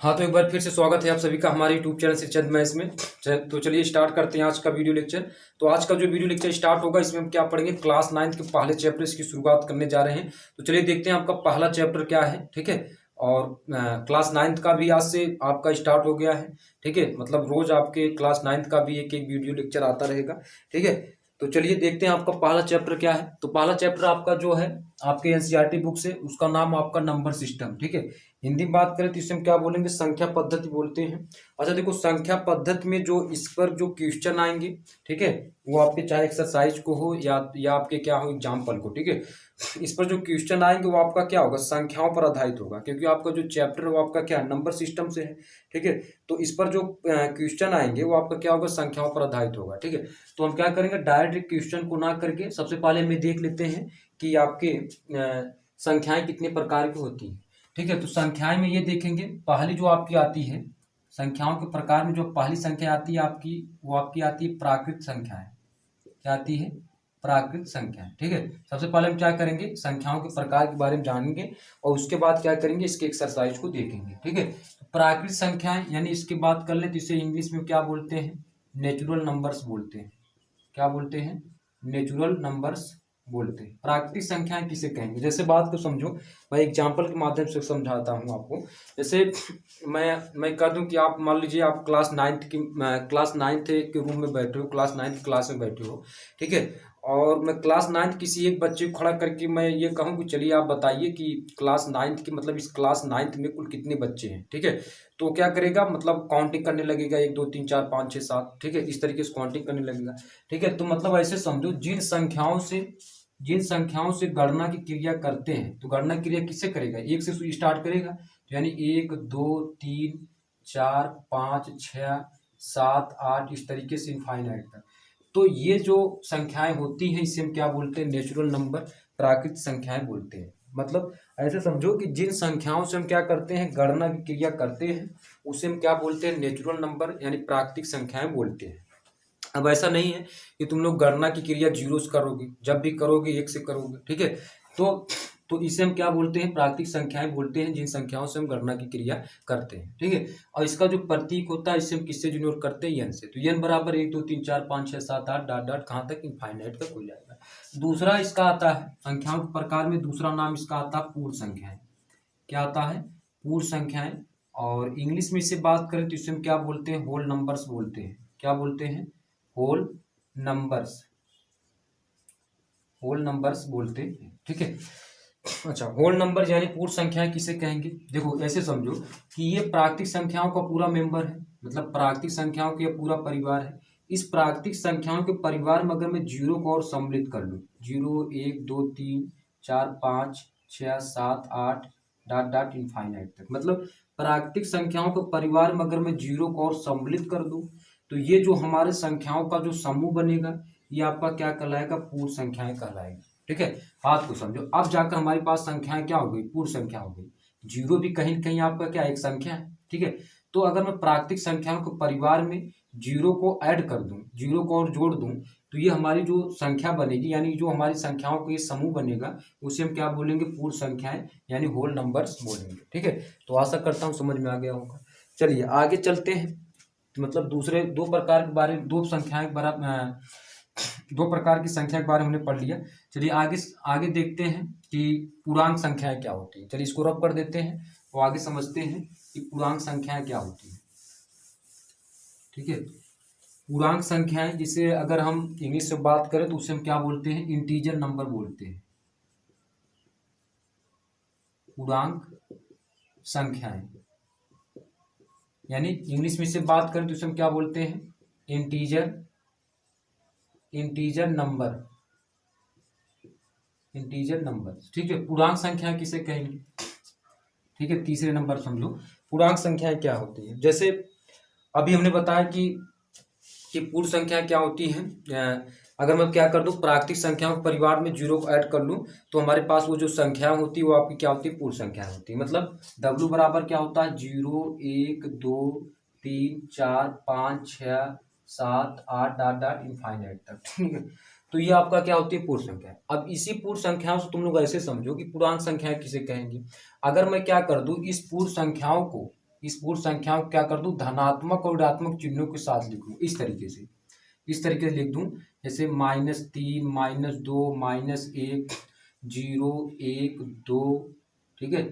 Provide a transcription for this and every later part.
हाँ, तो एक बार फिर से स्वागत है आप सभी का हमारे यूट्यूब चैनल शिक्षाविद मैथ्स में। तो चलिए स्टार्ट करते हैं आज का वीडियो लेक्चर। तो आज का जो वीडियो लेक्चर स्टार्ट होगा इसमें हम क्या पढ़ेंगे, क्लास 9 के पहले चैप्टर की शुरुआत करने जा रहे हैं। तो चलिए देखते हैं आपका पहला चैप्टर क्या है, ठीक है। और क्लास 9 का भी आज से आपका स्टार्ट हो गया है, ठीक है। मतलब रोज आपके क्लास 9 का भी एक एक वीडियो लेक्चर आता रहेगा, ठीक है। तो चलिए देखते हैं आपका पहला चैप्टर क्या है। तो पहला चैप्टर आपका जो है आपके एनसीईआरटी बुक से, उसका नाम आपका नंबर सिस्टम, ठीक है। हिंदी में बात करें तो इसे हम क्या बोलेंगे, संख्या पद्धति बोलते हैं। अच्छा देखो, संख्या पद्धति में जो इस पर जो क्वेश्चन आएंगे, ठीक है, वो आपके चाहे एक्सरसाइज को हो या आपके क्या हो एग्जाम्पल को, ठीक है। इस पर जो क्वेश्चन आएंगे वो आपका क्या होगा, संख्याओं पर आधारित होगा, क्योंकि आपका जो चैप्टर है वो आपका क्या नंबर सिस्टम से है, ठीक है। तो इस पर जो क्वेश्चन आएंगे वो आपका क्या होगा, संख्याओं पर आधारित होगा, ठीक है। तो हम क्या करेंगे, डायरेक्ट क्वेश्चन को ना करके सबसे पहले हम देख लेते हैं कि आपके संख्याएं कितने प्रकार की होती हैं, ठीक है। तो संख्याएं में ये देखेंगे, पहली जो आपकी आती है संख्याओं के प्रकार में, जो पहली संख्या आती है आपकी, वो आपकी आती है प्राकृत संख्याएं। क्या आती है, प्राकृत संख्याएं, ठीक है। सबसे पहले हम क्या करेंगे, संख्याओं के प्रकार के बारे में जानेंगे और उसके बाद क्या करेंगे, इसके एक्सरसाइज को देखेंगे, ठीक है। तो प्राकृत संख्याएं यानी इसकी बात कर ले तो इसे इंग्लिश में क्या बोलते हैं, नेचुरल नंबर्स बोलते हैं। क्या बोलते हैं, नेचुरल नंबर्स बोलते हैं। प्राकृतिक संख्याएं किसे कहेंगे, जैसे बात को समझो, मैं एग्जांपल के माध्यम से समझाता हूं आपको। जैसे मैं कह दूं कि आप मान लीजिए आप क्लास नाइन्थ के रूम में बैठे हो, क्लास 9 क्लास में बैठे हो, ठीक है। और मैं क्लास 9 किसी एक बच्चे को खड़ा करके मैं ये कहूँ कि चलिए आप बताइए कि क्लास 9 की मतलब इस क्लास 9 में कुल कितने बच्चे हैं, ठीक है। तो क्या करेगा, मतलब काउंटिंग करने लगेगा, 1 2 3 4 5 6 7, ठीक है, इस तरीके से काउंटिंग करने लगेगा, ठीक है। तो मतलब ऐसे समझो, जिन संख्याओं से गणना की क्रिया करते हैं, तो गणना क्रिया किससे करेगा, 1 से स्टार्ट करेगा, तो यानी 1 2 3 4 5 6 7 8 इस तरीके से इनफाइनाइट तक। तो ये जो संख्याएं होती हैं इसे हम क्या बोलते हैं, नेचुरल नंबर, प्राकृतिक संख्याएं बोलते हैं। मतलब ऐसे समझो कि जिन संख्याओं से हम क्या करते हैं, गणना की क्रिया करते हैं, उसे हम क्या बोलते हैं, नेचुरल नंबर यानी प्राकृतिक संख्याएं बोलते हैं। अब ऐसा नहीं है कि तुम लोग गणना की क्रिया जीरो से करोगे, जब भी करोगे 1 से करोगे, ठीक है। तो इसे हम क्या बोलते हैं, प्राकृतिक संख्याएं बोलते हैं, जिन संख्याओं से हम गणना की क्रिया करते हैं, ठीक है। और इसका जो प्रतीक होता है इसे हम किससे डिनोट करते हैं, एन से। तो एन बराबर 1 2 3 4 5 6 7 8 डॉट डॉट कहाँ तक, इनफाइनाइट तक हो जाएगा। दूसरा इसका आता है संख्याओं के प्रकार में, दूसरा नाम इसका आता है पूर्ण संख्याएं। क्या आता है, पूर्ण संख्याएं। और इंग्लिश में इसे बात करें तो इसे हम क्या बोलते हैं, होल नंबर्स बोलते हैं। क्या बोलते हैं, होल नंबर्स, होल नंबर्स बोलते हैं, ठीक है। अच्छा, होल नंबर यानी पूर्ण संख्याएं किसे कहेंगे, देखो ऐसे समझो कि ये प्राकृतिक संख्याओं का पूरा मेंबर है, मतलब प्राकृतिक संख्याओं का पूरा परिवार है। इस प्राकृतिक संख्याओं के परिवार में अगर मैं जीरो को और सम्मिलित कर लूँ, 0 1 2 3 4 5 6 7 8 डॉट डॉट इनफाइनाइट तक, मतलब प्राकृतिक संख्याओं के परिवार में अगर मैं जीरो को और सम्मिलित कर दूं, तो ये जो हमारे संख्याओं का जो समूह बनेगा, ये आपका क्या कहलाएगा, पूर्ण संख्याएं कहलाएगा, ठीक है। बात को समझो, अब जाकर हमारे पास संख्याएं क्या हो गई, पूर्ण संख्या हो गई। जीरो भी कहीं कहीं आपका क्या एक संख्या है, ठीक है। तो अगर मैं प्राकृतिक संख्याओं के परिवार में जीरो को ऐड कर दूं, जीरो को और जोड़ दूं, तो ये हमारी जो संख्या बनेगी, यानी जो हमारी संख्याओं का ये समूह बनेगा, उसे हम क्या बोलेंगे, पूर्ण संख्याएं यानी होल नंबर्स बोलेंगे, ठीक है। तो आशा करता हूँ समझ में आ गया होगा। चलिए आगे चलते हैं। तो मतलब दूसरे दो प्रकार के बारे में, दो प्रकार की संख्या के बारे में हमने पढ़ लिया। चलिए आगे आगे देखते हैं कि पूर्णांक संख्याएं क्या होती है। चलिए इसको रब कर देते हैं और आगे समझते हैं कि पूर्णांक संख्याएं क्या होती है, ठीक है। पूर्णांक संख्याएं, जिसे अगर हम इंग्लिश में बात करें तो उसे हम क्या बोलते हैं, इंटीजर नंबर बोलते हैं। पूर्णांक संख्याएं यानी इंग्लिश में से बात करें तो उसे हम क्या बोलते हैं, इंटीजर नंबर, इंटीजर नंबर, ठीक है। पूर्णांक संख्या किसे कहेंगे, ठीक है। तीसरे नंबर समझो, पूर्णांक संख्याएं क्या होती है। जैसे अभी हमने बताया कि पूर्ण संख्या क्या होती है। अगर मैं क्या कर दूं, प्राकृतिक संख्याओं के परिवार में जीरो को ऐड कर लूं, तो हमारे पास वो जो संख्या होती है वो आपकी क्या होती है, पूर्ण संख्या होती है। मतलब W बराबर क्या होता है, 0 1 2 3 4 5 6 7 8 डॉट डॉट इनफाइनाइट तक, ठीक है। तो ये आपका क्या होती है, पूर्ण संख्या। अब इसी पूर्ण संख्याओं से तुम लोग ऐसे समझो कि पूर्णांक संख्याएं किसे कहेंगी। अगर मैं क्या कर दूं, इस पूर्ण संख्याओं को इस पूर्ण संख्याओं को क्या कर दूं, धनात्मक और ऋणात्मक चिन्हों के साथ लिखूं। इस तरीके से लिख दूं, जैसे -3, -2, -1, 0, 1, 2, ठीक है,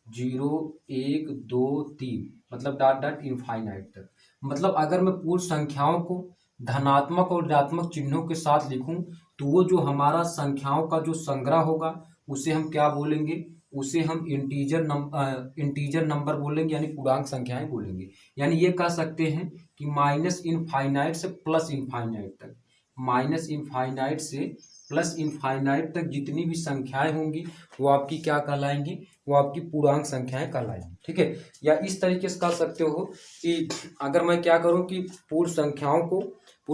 0, 1, 2, 3, मतलब डॉट डॉट इनफाइनाइट तक। मतलब अगर मैं पूर्ण संख्याओं को धनात्मक और ऋणात्मक चिन्हों के साथ लिखूं तो वो जो हमारा संख्याओं का जो संग्रह होगा उसे हम क्या बोलेंगे, उसे हम इंटीजर नंबर बोलेंगे, यानी पूर्णांक संख्याएं बोलेंगे। यानी ये कह सकते हैं कि माइनस इनफाइनाइट से प्लस इनफाइनाइट तक, माइनस इनफाइनाइट से प्लस इनफाइनाइट तक जितनी भी संख्याएं होंगी वो आपकी क्या कहलाएंगी, वो आपकी पूर्णांक संख्याएं कहलाएंगी। ठीक है, या इस तरीके से कह सकते हो कि अगर मैं क्या करूं कि पूर्ण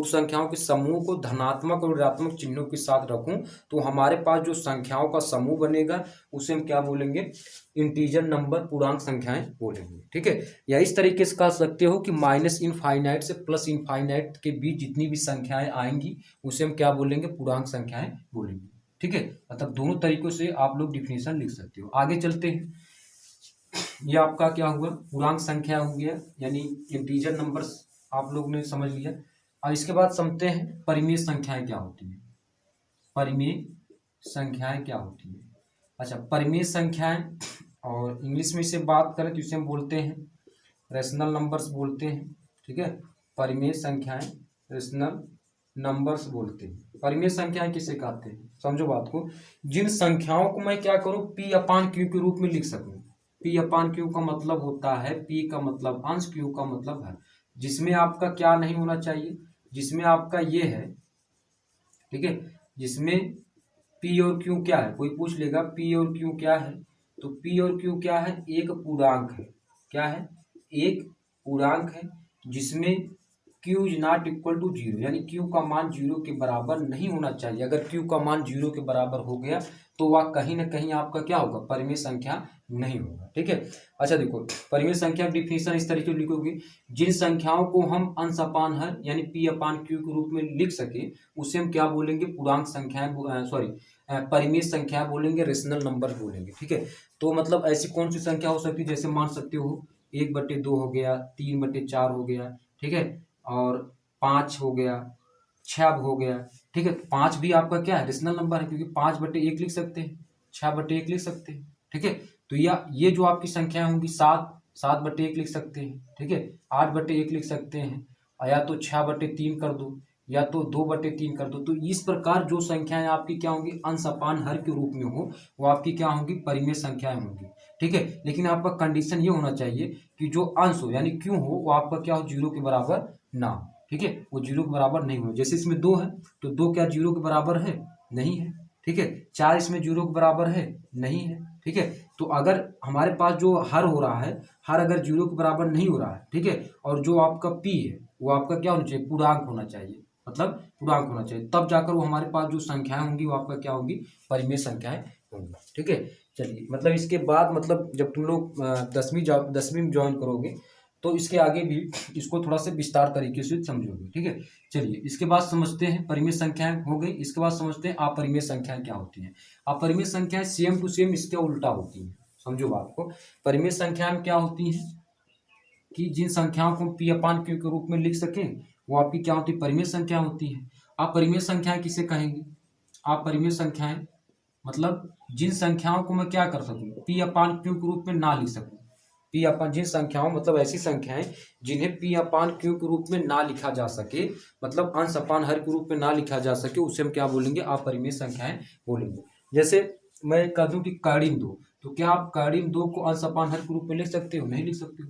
संख्याओं के समूह को धनात्मक और ऋणात्मक चिन्हों के साथ रखूं तो हमारे पास जो संख्याओं का समूह बनेगा उसे हम क्या बोलेंगे, इंटीजर नंबर, पूर्णांक संख्याएं बोलेंगे। ठीक है, या इस तरीके से कह सकते हो कि माइनस इनफाइनाइट से प्लस इनफाइनाइट के बीच जितनी भी संख्याएं आएंगी उसे हम क्या बोलेंगे, पूर्णांक संख्याएं बोलेंगे। ठीक है, मतलब दोनों तरीकों से आप लोग डिफिनेशन लिख सकते हो। आगे चलते हैं, ये आपका क्या हुआ, पूर्णांक संख्या हो गया, यानी इंटीजर नंबर्स आप लोग ने समझ लिया। और इसके बाद समझते हैं परिमेय संख्याएं क्या होती हैं। परिमेय संख्याएं क्या होती है। अच्छा, परिमेय संख्याएं, और इंग्लिश में इसे बात करें तो इसे हम बोलते हैं रेशनल नंबर्स बोलते हैं। ठीक है, परिमेय संख्याएं रेशनल नंबर्स बोलते हैं। परिमेय संख्याएं किसे कहते हैं, समझो बात को। जिन संख्याओं को मैं क्या करूं, पी अपान क्यू के रूप में लिख सकूं। पी अपान क्यू का मतलब होता है, पी का मतलब अंश, क्यू का मतलब है, जिसमें आपका क्या नहीं होना चाहिए, जिसमें आपका ये है, ठीक है, जिसमें पी और क्यू क्या है, कोई पूछ लेगा पी और क्यू क्या है, तो पी और क्यू क्या है, एक पूर्णांक है। क्या है, एक पूर्णांक है जिसमें Q is not equal to zero, यानी क्यू का मान जीरो के बराबर नहीं होना चाहिए। अगर क्यू का मान जीरो के बराबर हो गया तो वह कहीं ना कहीं आपका क्या होगा, परिमेय संख्या नहीं होगा। ठीक है, अच्छा देखो, परिमेय संख्या की डिफिनेशन इस तरीके से लिखोगे, जिन संख्याओं को हम अंश अपान हर यानी पी अपान क्यू के रूप में लिख सके उसे हम क्या बोलेंगे, पूर्णांक संख्याएं, सॉरी परिमेय संख्या बोलेंगे, रेशनल नंबर बोलेंगे। ठीक है, तो मतलब ऐसी कौन सी संख्या हो सकती है, जैसे मान सकते हो 1/2 हो गया, 3/4 हो गया, ठीक है, और 5 हो गया, 6 हो गया। ठीक है, 5 भी आपका क्या है, रेशनल नंबर है, क्योंकि 5/1 लिख सकते हैं, 6/1 लिख सकते हैं। ठीक है, तो या ये जो आपकी संख्या होंगी 7/1 लिख सकते हैं। ठीक है, 8/1 लिख सकते हैं, और या तो 6/3 कर दो, या तो 2/3 कर दो। तो इस प्रकार जो संख्याएं आपकी क्या होंगी, अंश अपान हर के रूप में हो, वो आपकी क्या होंगी, परिमेय संख्याएं होंगी। ठीक है, लेकिन आपका कंडीशन ये होना चाहिए कि जो अंश हो यानी क्यों हो वो आपका क्या हो, जीरो के बराबर ना हो। ठीक है, वो जीरो के बराबर नहीं हो। जैसे इसमें 2 है तो 2 क्या जीरो के बराबर है, नहीं है। ठीक है, 4 इसमें जीरो के बराबर है, नहीं है। ठीक है, तो अगर हमारे पास जो हर हो रहा है, हर अगर जीरो के बराबर नहीं हो रहा है, ठीक है, और जो आपका पी है वो आपका क्या होना चाहिए, पूर्णांक होना चाहिए, मतलब पूर्णांक होना चाहिए, तब जाकर वो हमारे पास जो संख्याएं होंगी वो आपका क्या होंगी, परिमेय संख्याएं होंगी। ठीक है, चलिए, मतलब इसके बाद मतलब जब तुम लोग 10वीं में ज्वाइन करोगे तो इसके आगे भी इसको थोड़ा सा विस्तार तरीके से समझोगे। ठीक है, चलिए, इसके बाद समझते हैं परिमेय संख्याएं हो गई। इसके बाद समझते हैं अपरिमेय संख्याएं क्या होती हैं। अपरिमेय संख्याएं सेम टू सेम इसके उल्टा होती हैं, समझो बात को। परिमेय संख्याएं क्या होती हैं कि जिन संख्याओं को पी अपान क्यू के रूप में लिख सकें वो आपकी क्या होती है, परिमेय संख्या होती है। अपरिमेय संख्याएं किसे कहेंगे, अपरिमेय संख्याएं मतलब जिन संख्याओं को मैं क्या कर सकूं, पी अपान क्यू के रूप में ना लिख सकूं। पी अपान, जिन संख्याओं मतलब ऐसी संख्याएं जिन्हें पी अपान क्यू के रूप में ना लिखा जा सके, मतलब अंश अपान हर के रूप में ना लिखा जा सके, उसे हम क्या बोलेंगे, अपरिमेय संख्याएं बोलेंगे। जैसे मैं कह दूं कि कर्डिन 2, तो क्या आप कर्डिन 2 को अंश अपान हर के रूप में लिख सकते हो, नहीं लिख सकते हो।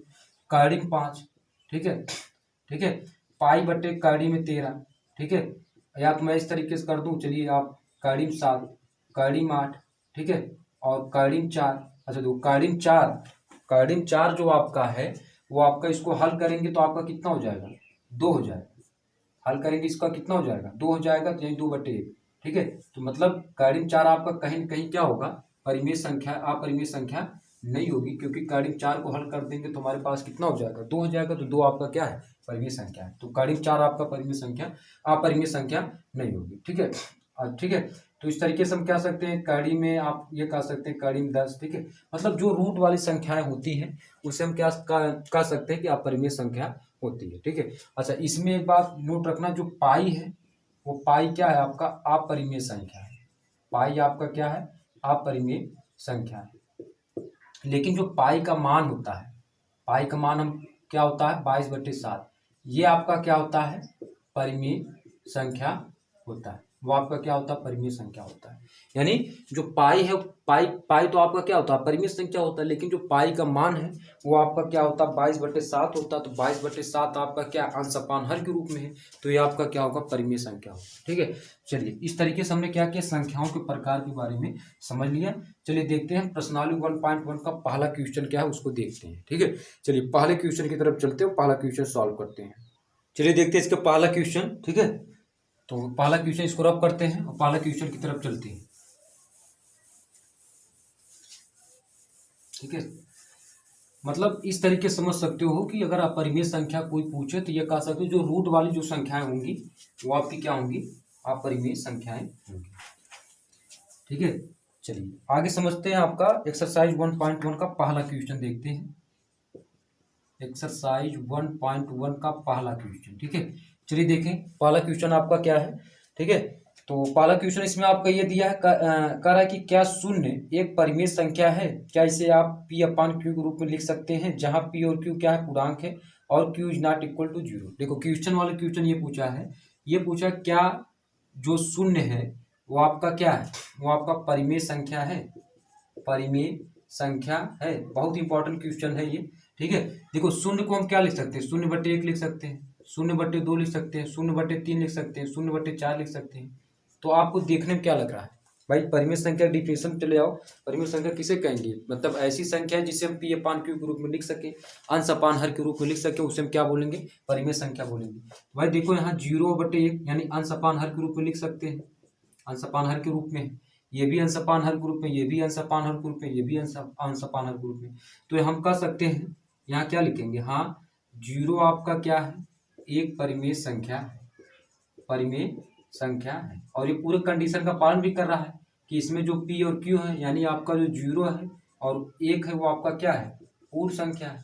कर्डिन 5, ठीक है, ठीक है, पाई बटे कर्डिन में 13, ठीक है, या तो मैं इस तरीके से कर दूं, चलिए आप कर्डिन 7, कर्डिन 8, ठीक है, और कर्डिन 4। अच्छा देखो, कर्डिन 4 जो आपका है वो आपका, इसको हल करेंगे तो आपका कितना हो जाएगा, 2 हो जाएगा। हल करेंगे इसका कितना हो जाएगा, 2 हो जाएगा, तो यही 2/1। ठीक है, तो मतलब कर्डिन 4 आपका कहीं न कहीं क्या होगा, परिमेय संख्या, अपरिमेय संख्या नहीं होगी, क्योंकि कर्डिन 4 को हल कर देंगे तो हमारे पास कितना हो जाएगा, 2 हो जाएगा, तो 2 आपका क्या है, परिमेय संख्या है। तो कर्डिन 4 आपका परिमेय संख्या, अपरिमेय संख्या नहीं होगी। ठीक है, ठीक है, तो इस तरीके से हम कह सकते हैं कड़ी में, आप ये कह सकते हैं कड़ी में 10, ठीक है। मतलब जो रूट वाली संख्याएं होती हैं उसे हम क्या कह सकते हैं कि अपरिमेय संख्या होती है, ठीक है। अच्छा, इसमें एक बात नोट रखना, जो पाई है वो पाई क्या है आपका, अपरिमेय संख्या है। पाई आपका क्या है, अपरिमेय संख्या है। लेकिन जो पाई का मान होता है, पाई का मान हम क्या होता है 22/7, ये आपका क्या होता है, परिमेय संख्या होता है। वो आपका क्या होता है, परिमेय संख्या होता है। यानी जो पाई है, पाई पाई तो आपका क्या होता है, परिमेय संख्या होता है, लेकिन जो पाई का मान है वो आपका क्या होता है 22/7 होता है। तो 22/7 आपका क्या अंश अपान हर के रूप में है, तो ये आपका क्या होगा, परिमेय संख्या होगा, ठीक है। चलिए, इस तरीके से हमने क्या किया, संख्याओं के प्रकार के बारे में समझ लिया। चलिए देखते हैं प्रश्नावली 1.1 का पहला क्वेश्चन क्या है उसको देखते हैं, ठीक है। चलिए पहले क्वेश्चन की तरफ चलते हैं, पहला क्वेश्चन सॉल्व करते हैं। चलिए देखते हैं इसका पहला क्वेश्चन, ठीक है। तो पहला क्वेश्चन इसको रब करते हैं और पहला क्वेश्चन की तरफ चलते हैं, ठीक है। मतलब इस तरीके से समझ सकते हो कि अगर अपरिमेय संख्या कोई पूछे तो ये कह सकते हो जो रूट वाली जो संख्याएं होंगी वो आपकी क्या होंगी, अपरिमेय संख्याएं होंगी, ठीक है। चलिए आगे समझते हैं, आपका एक्सरसाइज 1.1 का पहला क्वेश्चन देखते हैं। एक्सरसाइज 1.1 का पहला क्वेश्चन, ठीक है। चलिए देखें पहला क्वेश्चन आपका क्या है, ठीक है। तो पहला क्वेश्चन इसमें आपका ये दिया है, कह रहा है कि क्या शून्य एक परिमेय संख्या है, क्या इसे आप पी अपान क्यू के रूप में लिख सकते हैं, जहां पी और क्यू क्या है, पूर्णांक है, और Q is not equal to 0। देखो क्वेश्चन वाले क्वेश्चन ये पूछा है, ये पूछा क्या जो शून्य है वो आपका क्या है, वो आपका परिमेय संख्या है, परिमेय संख्या है। बहुत इंपॉर्टेंट क्वेश्चन है ये, ठीक है। देखो शून्य को हम क्या लिख सकते हैं, 0/1 लिख सकते हैं, 0/2 लिख सकते हैं, 0/3 लिख सकते हैं, 0/4 लिख सकते हैं। तो आपको देखने में क्या लग रहा है भाई, परिमेय संख्या डिफिनेशन चले जाओ। परिमेय संख्या किसे कहेंगे, मतलब ऐसी संख्या है जिसे हम पी अपान क्यू के रूप में लिख सके, अंश अपान हर के रूप में लिख सके, उसे हम क्या बोलेंगे, परिमेय संख्या बोलेंगे। तो भाई देखो यहाँ 0/1 यानी अंश अपान हर के रूप में लिख सकते हैं, अंश अपान हर के रूप में, ये भी अंश अपान हर के रूप में, ये भी अंश अपान हर के रूप में, ये भी अंश अपान हर के रूप में। तो हम कह सकते हैं यहाँ क्या लिखेंगे, हाँ 0 आपका क्या है, एक परिमेय संख्या है, परिमेय संख्या है। और ये पूरे कंडीशन का पालन भी कर रहा है कि इसमें जो पी और क्यू है, यानी आपका जो 0 है और 1 है वो आपका क्या है, पूर्ण संख्या है,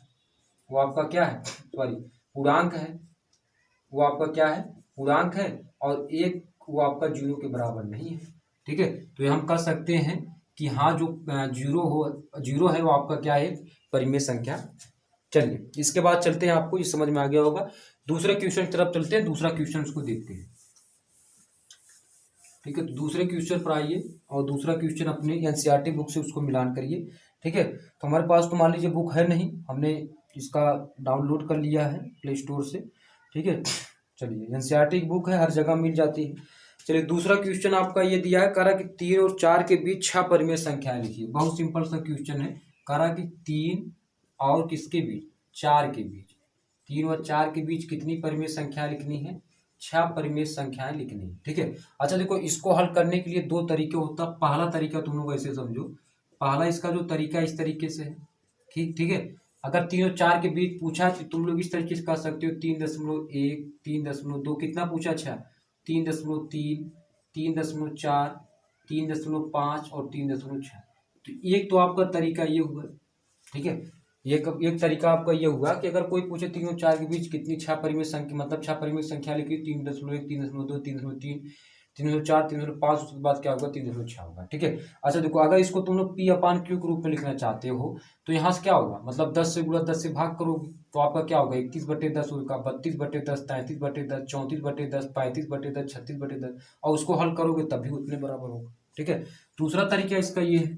वो आपका क्या है, सॉरी पूर्णांक है, वो आपका क्या है, पूर्णांक है, और 1 वो आपका 0 के बराबर नहीं है, ठीक है। तो ये हम कह सकते हैं कि हाँ जो 0 है वो आपका क्या है, परिमेय संख्या। चलिए इसके बाद चलते हैं, आपको ये समझ में आ गया होगा। दूसरे क्वेश्चन की तरफ चलते हैं, दूसरा क्वेश्चन उसको देखते हैं, ठीक है। तो दूसरे क्वेश्चन पर आइए और दूसरा क्वेश्चन अपने एनसीईआरटी बुक से उसको मिलान करिए, ठीक है। तो हमारे पास तो मान लीजिए बुक है नहीं, हमने इसका डाउनलोड कर लिया है प्ले स्टोर से, ठीक है। चलिए एनसीईआरटी की बुक है, हर जगह मिल जाती है। चलिए दूसरा क्वेश्चन आपका ये दिया है, कह रहा कि 3 और 4 के बीच 6 परिमेय संख्याएं लिखिए। बहुत सिंपल सा क्वेश्चन है, कह रहा कि 3 और किसके बीच, 4 के बीच, 3 और 4 के बीच कितनी परिमेय संख्याएं लिखनी है, 6 परिमेय संख्याएं लिखनी है, ठीक है। अच्छा देखो इसको हल करने के लिए 2 तरीके होता है। पहला तरीका तुम लोग ऐसे समझो, पहला इसका जो तरीका इस तरीके से है, ठीक है। अगर 3 और 4 के बीच पूछा तो तुम लोग इस तरीके से कर सकते हो, 3.1, 3.2, कितना पूछा, 6, 3.3, 3.4, 3.5 और 3.6। तो एक तो आपका तरीका ये हुआ, ठीक है। एक तरीका आपका ये हुआ कि अगर कोई पूछे 3 और 4 के बीच कितनी 6 परिमेय संख्या, मतलब 6 परिमेय संख्या लिखी, 3.1, 3.2, 3.3, 3.4, 3.5, उसके बाद क्या होगा, 3.6 होगा, ठीक है। अच्छा देखो अगर इसको तुम लोग पी अपान क्यू के रूप में लिखना चाहते हो तो यहाँ से क्या होगा, मतलब 10 से गुणा 10 से भाग करोगे तो आपका क्या होगा, 31/10 होगा, 32/10, 33/10, 34/10, 35/10, 36/10, और उसको हल करोगे तब भी उतने बराबर होगा, ठीक है। दूसरा तरीका इसका ये है,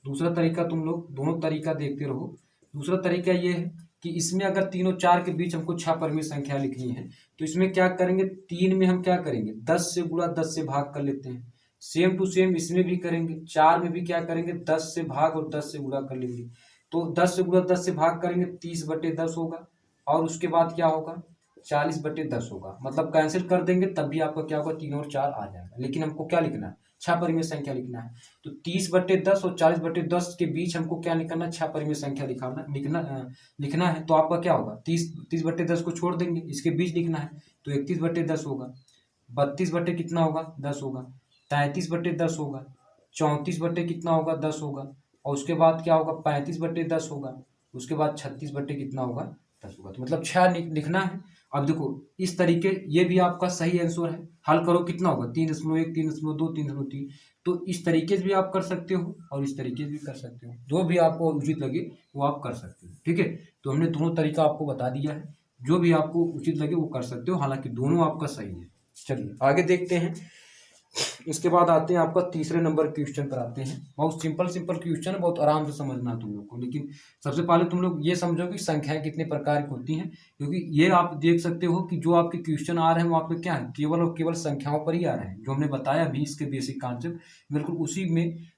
दूसरा तरीका तुम लोग दोनों तरीका देखते रहो। दूसरा तरीका ये है कि इसमें अगर 3 और 4 के बीच हमको 6 परिमेय संख्या लिखनी है तो इसमें क्या करेंगे, 3 में हम क्या करेंगे, 10 से गुणा 10 से भाग कर लेते हैं। सेम टू सेम इसमें भी करेंगे, 4 में भी क्या करेंगे, 10 से भाग और 10 से गुणा कर लेंगे। तो 10 से गुणा 10 से भाग करेंगे 30/10 होगा, और उसके बाद क्या होगा, 40/10 होगा। मतलब कैंसिल कर देंगे तब भी आपका क्या होगा, 3 और 4 आ जाएगा। लेकिन हमको क्या लिखना है, 6 परिमेय संख्या लिखना है। तो 30/10 और 40/10 के बीच हमको क्या निकालना, 6 परिमेय संख्या लिखना है। तो आपका क्या होगा, 30/10 को छोड़ देंगे, इसके बीच लिखना है तो 31/10 होगा, 32 बटे कितना होगा, 10 होगा, 33/10 होगा, 34 बटे कितना होगा 10 होगा, और उसके बाद क्या होगा 35/10 होगा, उसके बाद 36 बटे कितना होगा 10 होगा। तो मतलब 6 लिखना है। अब देखो इस तरीके, ये भी आपका सही आंसर है। हल करो कितना होगा 3.1, 3.2, 3.3। तो इस तरीके से भी आप कर सकते हो और इस तरीके से भी कर सकते हो, जो भी आपको उचित लगे वो आप कर सकते हो। ठीक है, तो हमने दोनों तरीका आपको बता दिया है, जो भी आपको उचित लगे वो कर सकते हो, हालांकि दोनों आपका सही है। चलिए आगे देखते हैं। इसके बाद आते हैं आपका तीसरे नंबर क्वेश्चन पर आते हैं। बहुत सिंपल क्वेश्चन है, बहुत आराम से समझना तुम लोग को। लेकिन सबसे पहले तुम लोग ये समझो कि संख्याएं कितने प्रकार की होती हैं, क्योंकि ये आप देख सकते हो कि जो आपके क्वेश्चन आ रहे हैं वो आपके क्या है, केवल और केवल संख्याओं पर ही आ रहे हैं। जो हमने बताया अभी इसके बेसिक कॉन्सेप्ट, बिल्कुल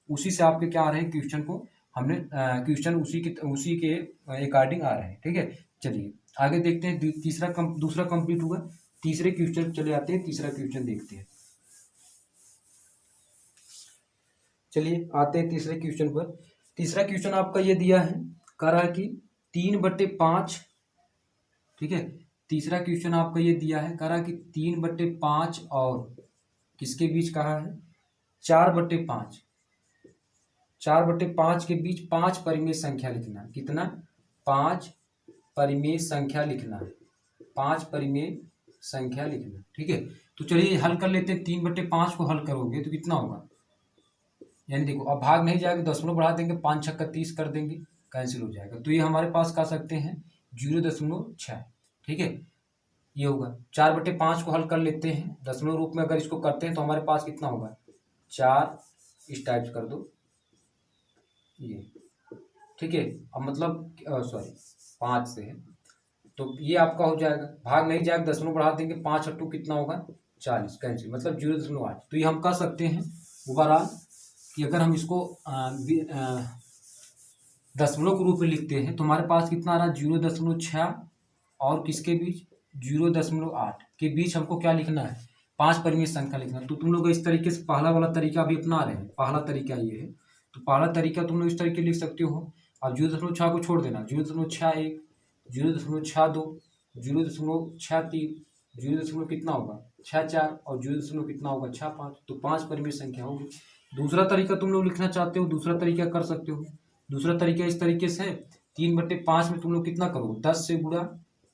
उसी से आपके क्या आ रहे हैं क्वेश्चन को, हमने क्वेश्चन उसी के अकॉर्डिंग आ रहे हैं। ठीक है, चलिए आगे देखते हैं। दूसरा कंप्लीट हुआ, तीसरे क्वेश्चन चले आते हैं। तीसरा क्वेश्चन देखते हैं। चलिए आते हैं तीसरे क्वेश्चन पर। तीसरा क्वेश्चन आपका ये दिया है, कह रहा है कि 3/5। ठीक है, तीसरा क्वेश्चन आपका ये दिया है, कह रहा है कि 3/5 और किसके बीच कहा है 4/5। 4/5 के बीच 5 परिमेय संख्या लिखना है। कितना 5 परिमेय संख्या लिखना है, 5 परिमेय संख्या लिखना। ठीक है, तो चलिए हल कर लेते हैं। 3/5 को हल करोगे तो कितना होगा, यानी देखो अब भाग नहीं जाएगा, दशमलव बढ़ा देंगे, 5 छक्का 30 कर देंगे, कैंसिल हो जाएगा। तो ये हमारे पास कह सकते हैं 0.6। ठीक है, ये होगा। 4/5 को हल कर लेते हैं, दशमलव रूप में अगर इसको करते हैं तो हमारे पास कितना होगा 4, इस टाइप कर दो ये। ठीक है, अब मतलब सॉरी 5 से है, तो ये आपका हो जाएगा। भाग नहीं जाएगा, दशमलव बढ़ा देंगे, 5 और 2 कितना होगा 40, कैंसिल, मतलब 0.8। तो ये हम कह सकते हैं ओवरऑल कि अगर हम इसको दशमलव के रूप में लिखते हैं तो हमारे पास कितना आ रहा है 0.6 और किसके बीच 0.8 के बीच हमको क्या लिखना है 5 परिमेय संख्या लिखना है। तो तुम लोग इस तरीके से पहला वाला तरीका भी अपना रहे हैं। पहला तरीका ये है, तो पहला तरीका तुम लोग इस तरीके लिख सकते हो। और 0.6 को छोड़ देना, 0.61, 0.62, 0.63, 0. कितना होगा 64 और 0. कितना होगा 65। तो 5 परिमेय संख्या होगी। दूसरा तरीका तुम लोग लिखना चाहते हो, दूसरा तरीका कर सकते हो। दूसरा तरीका इस तरीके से है, 3/5 में तुम लोग कितना करो 10 से गुणा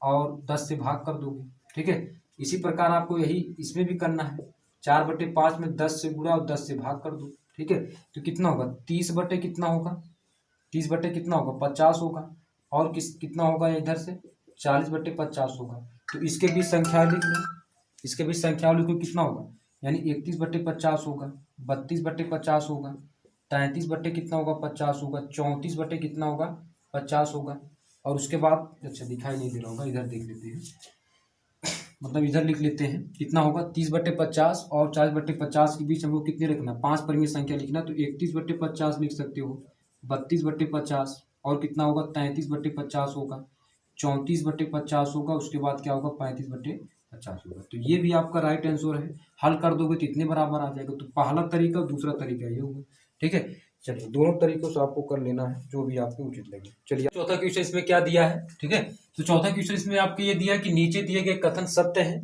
और 10 से भाग कर दोगे। ठीक है, इसी प्रकार आपको यही इसमें भी करना है। 4/5 में 10 से गुणा और 10 से भाग कर दो। ठीक है, तो कितना होगा 30 बटे कितना होगा 30 बटे कितना होगा 50 होगा, और कितना होगा इधर से 40/50 होगा। तो इसके बीच संख्या लिख लो, इसके बीच संख्या लिखो कितना होगा, यानी 31/50 होगा, 32/50 होगा, 33 बटे कितना होगा 50 होगा, 34 बटे कितना होगा 50 होगा। और उसके बाद अच्छा दिखाई नहीं दे रहा होगा, इधर देख लेते हैं, मतलब इधर लिख लेते हैं कितना होगा 30/50 और 40/50 के बीच हमको कितने रखना 5 परिमेय संख्या लिखना। तो 31/50 लिख सकते हो, 32/50 और कितना होगा 33/50 होगा, 34/50 होगा, उसके बाद क्या होगा 35/50 होगा। तो ये भी आपका राइट आंसर है। हल कर दोगे तो इतने बराबर आ जाएगा। तो पहला तरीका दूसरा तरीका ये होगा। ठीक है, चलिए दोनों तरीकों से आपको कर लेना है जो भी आपको उचित लगे। चलिए चौथा क्वेश्चन इसमें क्या दिया है। ठीक है, तो चौथा क्वेश्चन इसमें आपको ये दिया है कि नीचे दिए गए कथन सत्य है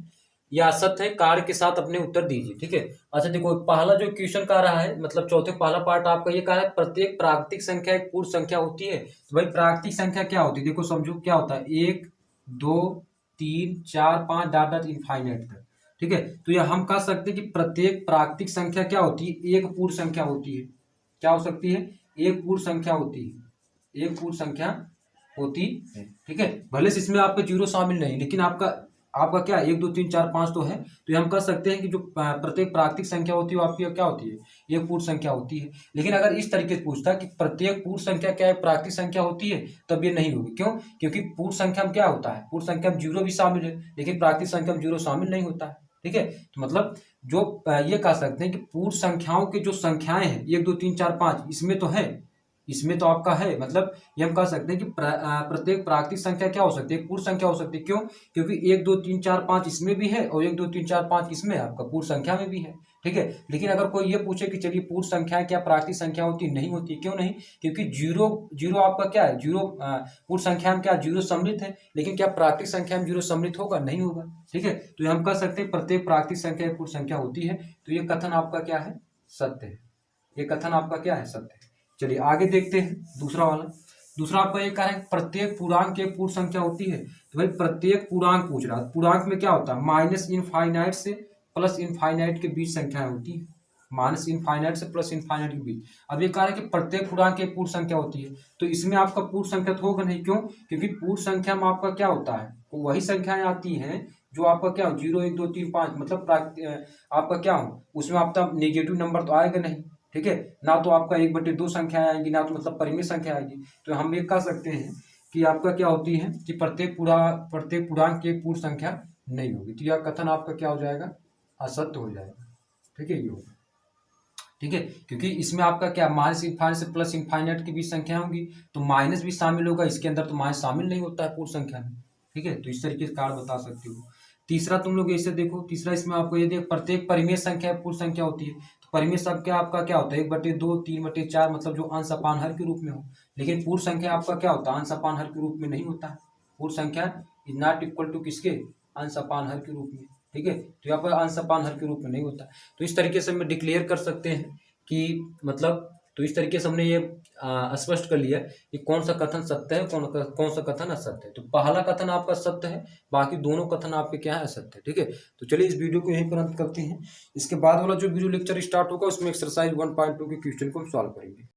या असत्य है, कार्य के साथ अपने उत्तर दीजिए। ठीक है, अच्छा देखो पहला जो क्वेश्चन कह रहा है, मतलब चौथे पहला पार्ट आपका ये कह रहा है प्रत्येक प्राकृतिक संख्या एक पूर्ण संख्या होती है। तो भाई प्राकृतिक संख्या क्या होती है, देखो समझो क्या होता है 1 2 3 4 5 डॉट डॉट इनफाइनाइट तक। ठीक है, तो यह हम कह सकते हैं कि प्रत्येक प्राकृतिक संख्या क्या होती है एक पूर्ण संख्या होती है। क्या हो सकती है एक पूर्ण संख्या होती है, एक पूर्ण संख्या होती है। ठीक है, भले से इसमें आपका जीरो शामिल नहीं, लेकिन आपका क्या 1 2 3 4 5 तो है। तो ये हम कह सकते हैं कि जो प्रत्येक प्राकृतिक संख्या होती है वो आपकी क्या होती है एक पूर्ण संख्या होती है। लेकिन अगर इस तरीके से पूछता कि प्रत्येक पूर्ण संख्या क्या एक प्राकृतिक संख्या होती है, तब ये नहीं होगी। क्यों, क्योंकि पूर्ण संख्या में क्या होता है पूर्ण संख्या में जीरो भी शामिल है, लेकिन प्राकृतिक संख्या में जीरो शामिल नहीं होता है। ठीक है, तो मतलब जो ये कह सकते हैं कि पूर्ण संख्याओं की जो संख्याएं हैं 1 2 3 4 5 इसमें तो है, इसमें तो आपका है, मतलब ये हम कह सकते हैं कि प्रत्येक प्राकृतिक संख्या क्या हो सकती है एक पूर्ण संख्या हो सकती है। क्यों, क्योंकि 1 2 3 4 5 इसमें भी है और 1 2 3 4 5 इसमें आपका पूर्ण संख्या में भी है। ठीक है। लेकिन अगर कोई ये पूछे कि चलिए पूर्ण संख्याएं क्या प्राकृतिक संख्या होती, नहीं होती। क्यों नहीं? क्योंकि जीरो जीरो आपका क्या है, जीरो पूर्ण संख्या में क्या जीरो सम्मिलित है, लेकिन क्या प्राकृतिक संख्या में जीरो सम्मिलित होगा? नहीं होगा। ठीक है, तो हम कह सकते हैं प्रत्येक प्राकृतिक संख्या पूर्ण संख्या होती है। तो ये कथन आपका क्या है, सत्य है। ये कथन आपका क्या है, सत्य है। चलिए आगे देखते हैं दूसरा वाला। दूसरा आपका ये कह रहा है प्रत्येक पूर्णांक की पूर्ण संख्या होती है। तो भाई प्रत्येक पूर्णांक पूछ रहा है, पूर्णांक में क्या होता है, माइनस इनफाइनाइट से प्लस इनफाइनाइट के बीच संख्याएं होती है। माइनस इनफाइनाइट से प्लस इनफाइनाइट के बीच। अब ये कह रहा है कि प्रत्येक पूर्णांक की पूर्ण संख्या होती है, तो इसमें आपका पूर्ण संख्या तो होगा नहीं। क्यों? क्योंकि पूर्ण संख्या में आपका क्या होता है, वही संख्याएं आती हैं जो आपका क्या हो, 0 1 2 3 5, मतलब आपका क्या हो, उसमें आपका नेगेटिव नंबर तो आएगा नहीं। ठीक है, ना तो आपका 1/2 संख्या आएगी, ना तो मतलब परिमेय संख्या आएगी। तो हम ये कह सकते हैं कि आपका क्या होती है कि प्रत्येक पूर्णांक की पूर्ण संख्या नहीं होगी। तो यह कथन आपका क्या हो जाएगा, असत्य हो जाएगा। ठीक है, ये होगा। ठीक है, क्योंकि इसमें आपका क्या माइनस इनफाइनाइट से प्लस इनफाइनाइट की बीच संख्या होगी, तो माइनस भी शामिल होगा इसके अंदर, तो माइनस शामिल नहीं होता है पूर्ण संख्या में। ठीक है, तो इस तरीके से कार्ड बता सकते हो। तीसरा तुम लोग ऐसे देखो, तीसरा इसमें आपको ये देख प्रत्येक परिमेय संख्या पूर्ण संख्या होती है। तो परिमेय संख्या आपका क्या होता है, 1/2 3/4, मतलब जो अंश अपानहर के रूप में हो। लेकिन पूर्ण संख्या आपका क्या होता है, अंश अपानहर के रूप में नहीं होता है। पूर्ण संख्या इज नॉट इक्वल टू किसके, अंश अपानहर के रूप में। ठीक है, तो यहाँ पर अंश अपानहर के रूप में नहीं होता। तो इस तरीके से हम डिक्लेयर कर सकते हैं कि मतलब, तो इस तरीके से हमने ये स्पष्ट कर लिया कि कौन सा कथन सत्य है, कौन सा कथन असत्य है। तो पहला कथन आपका सत्य है, बाकी दोनों कथन आपके क्या है, असत्य है। ठीक है, तो चलिए इस वीडियो को यहीं पर अंत करते हैं। इसके बाद वाला जो वीडियो लेक्चर स्टार्ट होगा उसमें एक्सरसाइज 1.2 के क्वेश्चन को हम सॉल्व करेंगे।